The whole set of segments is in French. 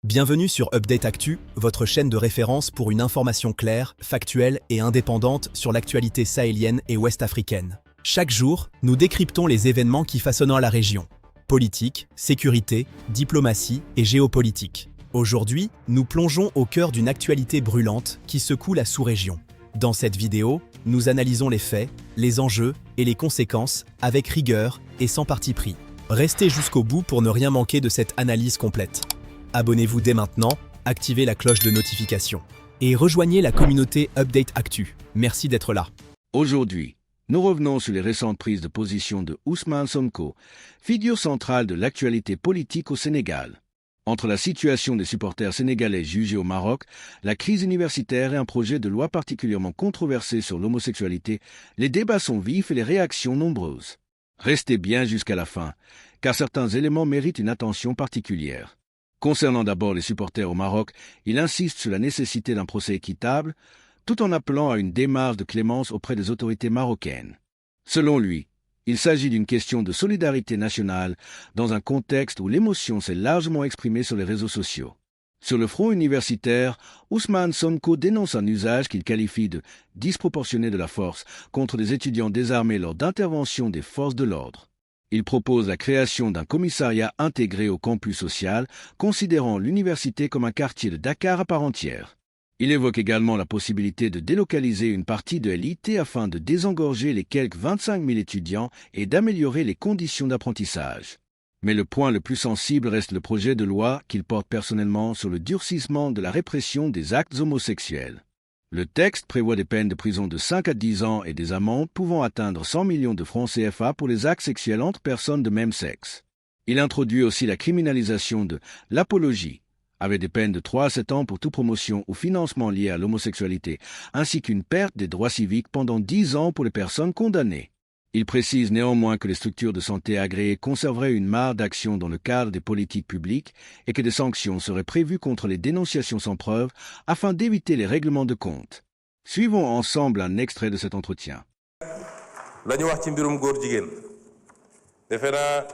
Bienvenue sur Update Actu, votre chaîne de référence pour une information claire, factuelle et indépendante sur l'actualité sahélienne et ouest-africaine. Chaque jour, nous décryptons les événements qui façonnent la région. Politique, sécurité, diplomatie et géopolitique. Aujourd'hui, nous plongeons au cœur d'une actualité brûlante qui secoue la sous-région. Dans cette vidéo, nous analysons les faits, les enjeux et les conséquences avec rigueur et sans parti pris. Restez jusqu'au bout pour ne rien manquer de cette analyse complète. Abonnez-vous dès maintenant, activez la cloche de notification et rejoignez la communauté Update Actu. Merci d'être là. Aujourd'hui, nous revenons sur les récentes prises de position de Ousmane Sonko, figure centrale de l'actualité politique au Sénégal. Entre la situation des supporters sénégalais jugés au Maroc, la crise universitaire et un projet de loi particulièrement controversé sur l'homosexualité, les débats sont vifs et les réactions nombreuses. Restez bien jusqu'à la fin, car certains éléments méritent une attention particulière. Concernant d'abord les supporters au Maroc, il insiste sur la nécessité d'un procès équitable, tout en appelant à une démarche de clémence auprès des autorités marocaines. Selon lui, il s'agit d'une question de solidarité nationale dans un contexte où l'émotion s'est largement exprimée sur les réseaux sociaux. Sur le front universitaire, Ousmane Sonko dénonce un usage qu'il qualifie de disproportionné de la force contre des étudiants désarmés lors d'interventions des forces de l'ordre. Il propose la création d'un commissariat intégré au campus social, considérant l'université comme un quartier de Dakar à part entière. Il évoque également la possibilité de délocaliser une partie de l'IT afin de désengorger les quelques 25 000 étudiants et d'améliorer les conditions d'apprentissage. Mais le point le plus sensible reste le projet de loi qu'il porte personnellement sur le durcissement de la répression des actes homosexuels. Le texte prévoit des peines de prison de 5 à 10 ans et des amendes pouvant atteindre 100 millions de francs CFA pour les actes sexuels entre personnes de même sexe. Il introduit aussi la criminalisation de l'apologie, avec des peines de 3 à 7 ans pour toute promotion ou financement lié à l'homosexualité, ainsi qu'une perte des droits civiques pendant 10 ans pour les personnes condamnées. Il précise néanmoins que les structures de santé agréées conserveraient une marge d'action dans le cadre des politiques publiques et que des sanctions seraient prévues contre les dénonciations sans preuve afin d'éviter les règlements de compte. Suivons ensemble un extrait de cet entretien. lañu wax ci mbirum góor jigéen defe naa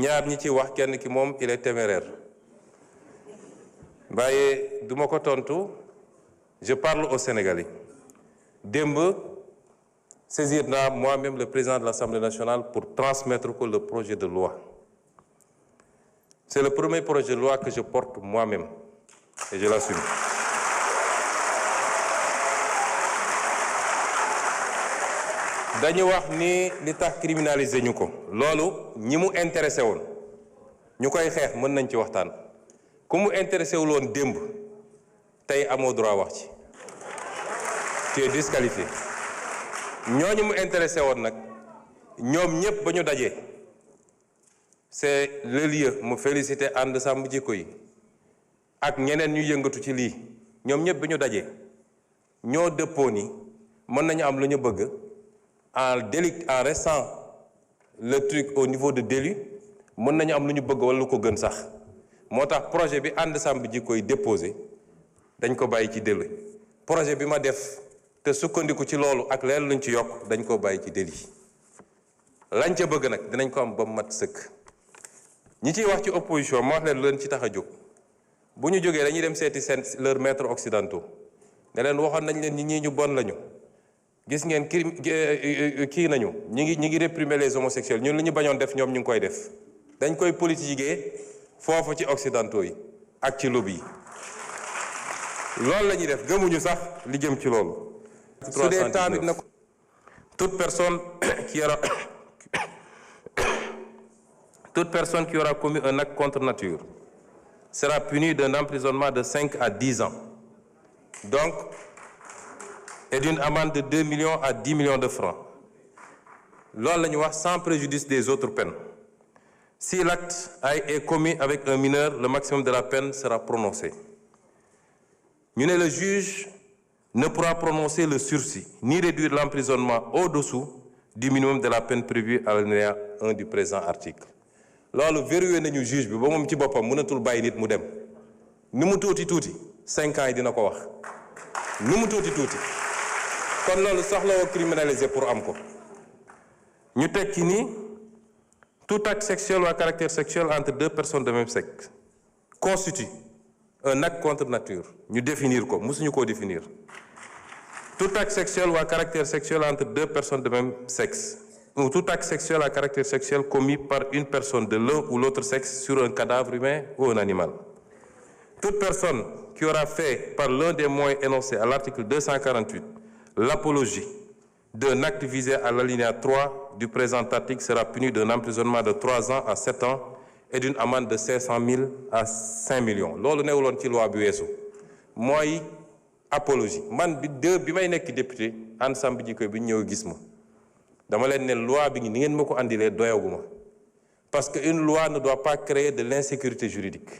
ñaar ñi ci wax kenn ki moom il est téméraire waaye duma ko tontu je parle aux Sénégalais démb saisir naa moi-même le président de l'Assemblée nationale pour transmettre le projet de loi. C'est le premier projet de loi que je porte moi-même et je l'assume. dañu wax ni li tax criminaliser ñu ko loolu ñi mu intéressé woon ñu koy xeex mën nañ ci waxtaan ku mu intéressé wul woon démb tey amoo droit wax ci tu es disqualifié. ñooñu mu intéressé woon nag ñoom ñëpp ba ñu dajee c'est le lieu mu félicité ànd sàmm jikko yi ak ñeneen ñu yëngatu ci lii ñoom ñëpp ba ñu dajee ñoo dëppoo ni mën nañu am lu ñu bëgg en restant le truc au niveau de délit mën nañu am lu ñu bëgg wala lu ko gën sax moo tax projet bi ànd sàmm jikko yi déposé dañ ko bàyyi ci délit projet bi ma def te sukkandiku ci loolu ak leen luñ ci yokk dañ ko bàyyi ci délit lañ ca bëgg nag dinañ ko am ba mat sëkk ñi ciy wax ci opposition ma wax leen lu leen ci tax a jóg bu ñu jógee dañuy dem seeti seen leurs maîtres occidentaux ne leen waxoon nañ leen ñi ñu bon lañu gis ngeen kii nañu ñi ngi réprimer les homosexuels ñun li ñu bañoon def ñoom ñu ngi koy def dañ koy politiquer foofu ci occidentaux yi ak ci lobby yi loolu la ñuy def gëmuñu sax li jëm ci loolu. Su dee temps dina ko toute personne qui aura commis un acte contre nature sera punie d'un emprisonnement de 5 à 10 ans donc et d'une amende de 2 millions à 10 millions de francs loolu la ñu wax sans préjudice des autres peines. Si l'acte est commis avec un mineur, le maximum de la peine sera prononcé. ñu ne le juge ne pourra prononcer le sursis ni réduire l'emprisonnement au-dessous du minimum de la peine prévue à l'alinéa 1 du présent article. loolu verrouillé nañu juge bi ba moom ci boppam mënatul bàyyi nit mu dem ni mu tuuti 5 ans yi dina ko wax ni mu tuuti kon loolu soxlawoo criminaliser pour am ko ñu tekki ni tout acte sexuel ou à caractère sexuel entre deux personnes de même sexe constitue un acte contre nature ñu définir ko mësuñu koo définir tout acte sexuel ou à caractère sexuel entre deux personnes de même sexe ou tout acte sexuel à caractère sexuel commis par une personne de l'un ou l'autre sexe sur un cadavre humain ou un animal. Toute personne qui aura fait par l'un des moyens énoncés à l'article 248 l'apologie d'un acte visé à l'alinéa 3 du présent article sera puni d'un emprisonnement de 3 ans à 7 ans et d'une amende de 500 000 à 5 millions. loolu newuloon ci loi bi weesu mooy apologie man bi may nekk député ànd Sàmm Jikko bi ñëw gis ma dama leen ne loi bi ni ngeen ma ko andilee doyaguma parce que une loi ne doit pas créer de l'insécurité juridique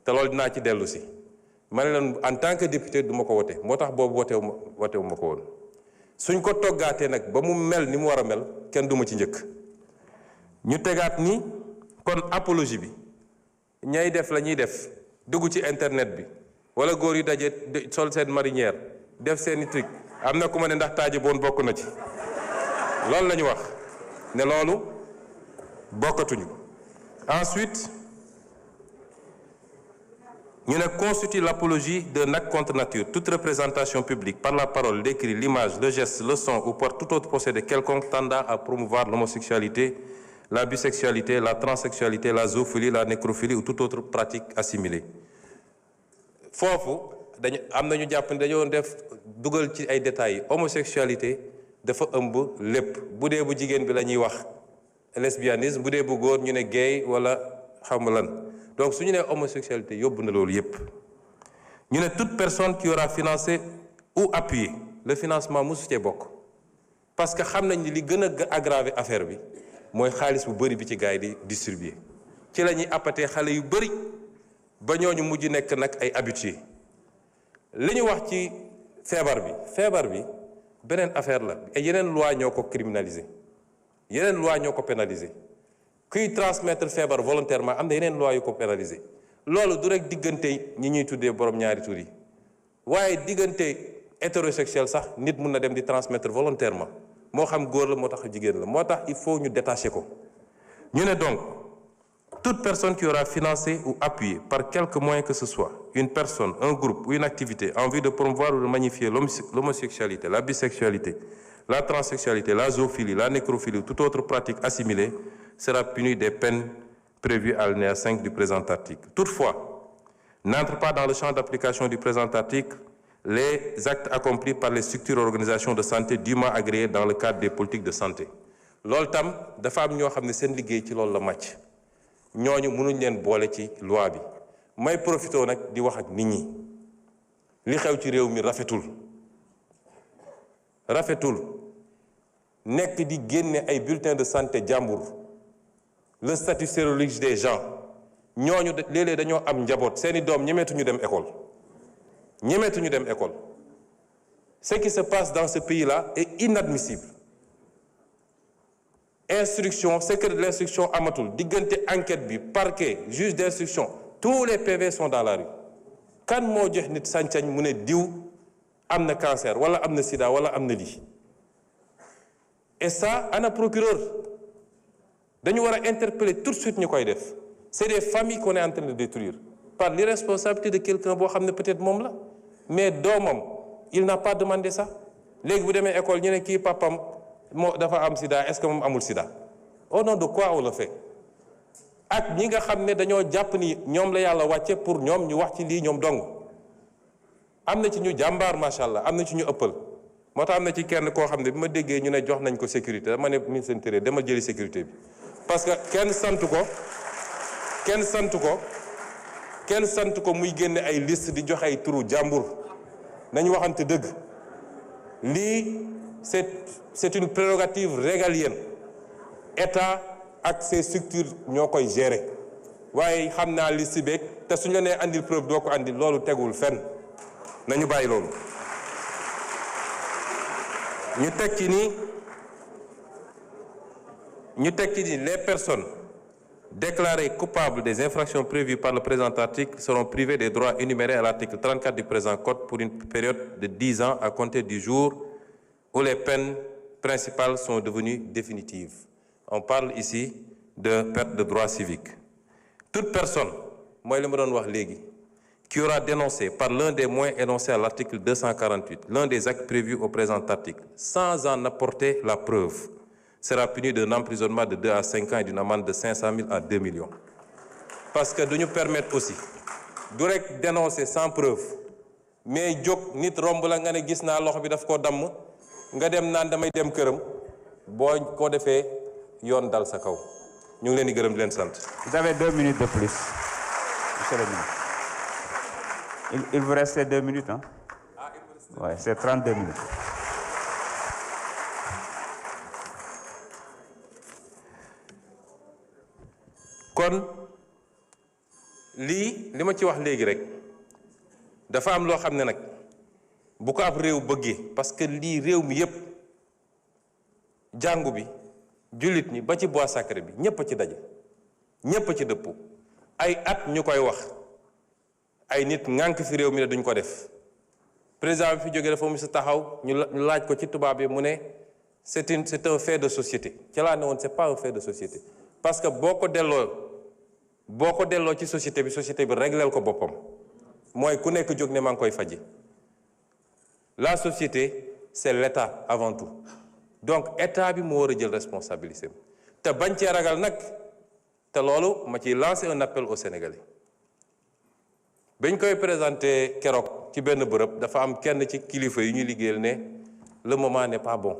te loolu dinaa ci dellu si ma ne leen en tant que député du ma ko wote moo tax boobu wotewu ma ko woon suñ ko toggaatee nag ba mu mel ni mu war a mel kenn du ma ci njëkk ñu tegaat ni kon apologie bi ñay def la ñuy def dugg ci internet bi wala góor yu daje sol seen marinière def seeni truc am na ku ma ne ndax taaje boon bokk na ci loolu la ñu wax ne loolu bokkatuñu. Ensuite ñu ne constitue l'apologie d'un acte contre nature toute représentation publique par la parole, l'écrit, l'image, le geste, le son ou par tout autre procédé quelconque tendant à promouvoir l'homosexualité, la bisexualité, la transsexualité, la zoophilie, la nécrophilie ou toute autre pratique assimilée. foofu dañu am na ñu jàpp ne dañoo def dugal ci ay détails homosexualité dafa ëmb lépp bu dee bu jigéen bi la ñuy wax lesbianisme bu dee bu góor ñu ne gay wala xam lan donc su ñu nee homosexualité yóbbu na loolu yépp ñu ne toute personne qui aura financé ou appuyé le financement mosu cee bokk parce que xam nañ ni li gën a aggraver affaire bi mooy xaalis bu bëri bi ci gars yi di distribuer ci la ñuy appatee xale yu bëri ba ñooñu mujj nekk nag ay habitués li ñu wax ci feebar bi beneen affaire la yeneen loi ñoo ko criminaliser yeneen loi ñoo ko pénaliser kuy transmettre feebar volontairement am na yeneen loi yu ko pénaliser loolu du rek diggante ñi ñuy tuddee borom ñaari tur yi waaye diggante hétérosexuel sax nit mun na dem di transmettre volontairement moo xam góor la moo tax jigéen la moo tax il faut ñu détacher ko ñu ne donc toute personne qui aura financé ou appuyé par quelque moyen que ce soit une personne, un groupe ou une activité en vue de promouvoir ou de magnifier l'homosexualité, la bisexualité, la transsexualité, la zoophilie, la nécrophilie ou toute autre pratique assimilée sera punie des peines prévues à l'alinéa 5 du présent article. Toutefois, n'entrent pas dans le champ d'application du présent article les actes accomplis par les structures et organisations de santé dûment agréées dans le cadre des politiques de santé. loolu tam dafa am ñoo xam ne seen liggéey ci loolu la màcc ñooñu mënuñ leen boole ci loi bi may profité nag di wax ak nit ñi li xew ci réew mi rafetul nekk di génne ay bulletins de santé jàmbur le statut sérologique des gens ñooñu léeg-léeg dañoo am njaboot seeni doom ñemeetuñu dem école ce qui se passe dans ce pays-là est inadmissible. Instruction, secret de l'instruction amatul diggante enquête bi parquet juge d'instruction tous les PV sont dans la rue kan moo jox nit sañ-sañ mu ne diw am na cancer wala am na sida wala am na lii et ça ana procureur dañu war a interpeller tout de suite ñu koy def c'est des familles qu'on est en train de détruire par l'irresponsabilité de quelqu'un boo xam ne peut-être moom la mais doomam il n'a pas demandé ça léegi bu demee école ñu ne kii papam moo dafa am sida est-ce que moom amul sida au nom de quoi on le fait ak ñi nga xam ne dañoo jàpp ni ñoom la yàlla wàcce pour ñoom ñu wax ci lii ñoom dong am na ci ñu jàmbaar macha allah am na ci ñu ëppal moo tax am na ci kenn koo xam ne bi ma déggee ñu ne jox nañ ko sécurité dama ne ministre intérieur dama jëli sécurité bi parce que kenn sant ko muy génne ay liste di joxe ay turu jàmbur nañu waxante dëgg lii c'est une prérogative régalienne état ak ses structures ñoo koy gérer waaye xam naa liste beeg te suñu la nee andil preuve doo ko andil loolu tegul fenn nañu bàyyi loolu. ñu teg ci ni les personnes déclarées coupables des infractions prévues par le présent article seront privées des droits énumérés à l'article 34 du présent code pour une période de 10 ans à compter du jour où les peines principales sont devenues définitives. On parle ici de perte de droits civiques. Toute personne mooy li ma doon wax léegi, qui aura dénoncé par l'un des moyens énoncés à l'article 248 l'un des actes prévus au présent article, sans en apporter la preuve, sera puni d'un emprisonnement de 2 à 5 ans et d'une amende de 500 000 à 2 millions. Parce que duñu permettre aussi du rek dénoncer sans preuve mais jóg nit romb la nga ne gis naa loxo bi daf koo damm nga dem naan damay dem këram boo ko defee yoon dal sa kaw ñu ngi leen di gërëm di leen sant. Vous avez 2 minutes de plus, monsieur le ministre. Il vous reste 2 minutes, hein? Ouais, c'est 32 minutes. kon lii li ma ci wax léegi rek dafa am loo xam ne nag bu ko ab réew bëggee parce que lii réew mi yépp jàngu bi jullit ñi ba ci bois sacré bi ñépp a ci daje ñépp a ci dëppoo ay at ñu koy wax ay nit ŋànk fi réew mi ne duñ ko def président bi fi jógee dafa mu sa taxaw ñu laaj ko ci tubaab bi mu ne c'est un fait de société ci laa ne woon c'est pas un fait de société parce que boo ko delloo ci société bi régleel ko boppam mooy ku nekk jóg ne maa ngi koy faji la société c'est l'État avant tout donc État bi moo war a jël responsabilité te bañ cee ragal nag te loolu ma ciy lancer un appel aux Sénégalais bañ koy présenté keroog ci benn bërëb dafa am kenn ci kilifa yi ñuy liggéeyal ne le moment n'est pas bon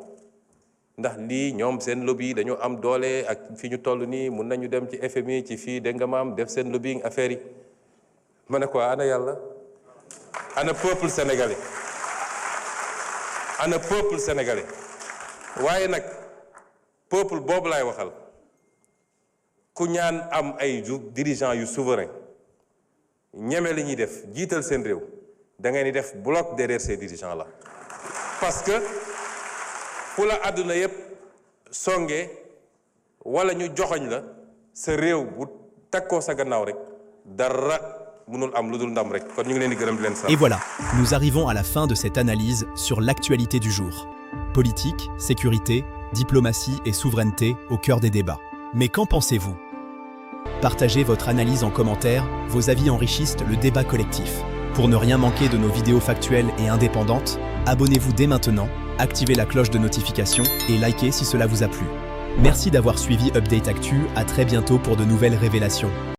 ndax lii ñoom seen lobby dañoo am doole ak fi ñu toll nii mun nañu dem ci FMI ci fii dégg nga maam def seen lobbying affaire yi ma ne ko ana yàlla ana peuple sénégalais ana peuple sénégalais waaye nag peuple boobu laay waxal ku ñaan am ay dirigeants yu souverain ñeme li ñuy def jiital seen réew da ngeen di def bloc derrière ces dirigeants là parce que fu la àdduna yépp songe wala ñu joxoñ la sa réew bu takkoo sa gannaaw rek dara mënul am lu dul ndam rek kon ñu ngi leen di gërëm di leen sant. Et voilà, nous arrivons à la fin de cette analyse sur l'actualité du jour. Politique, sécurité, diplomatie et souveraineté au cœur des débats. Mais qu'en pensez-vous? Partagez votre analyse en commentaire, vos avis enrichissent le débat collectif. Pour ne rien manquer de nos vidéos factuelles et indépendantes, abonnez-vous dès maintenant, activez la cloche de notification et likez si cela vous a plu. Merci d'avoir suivi Update Actu, à très bientôt pour de nouvelles révélations.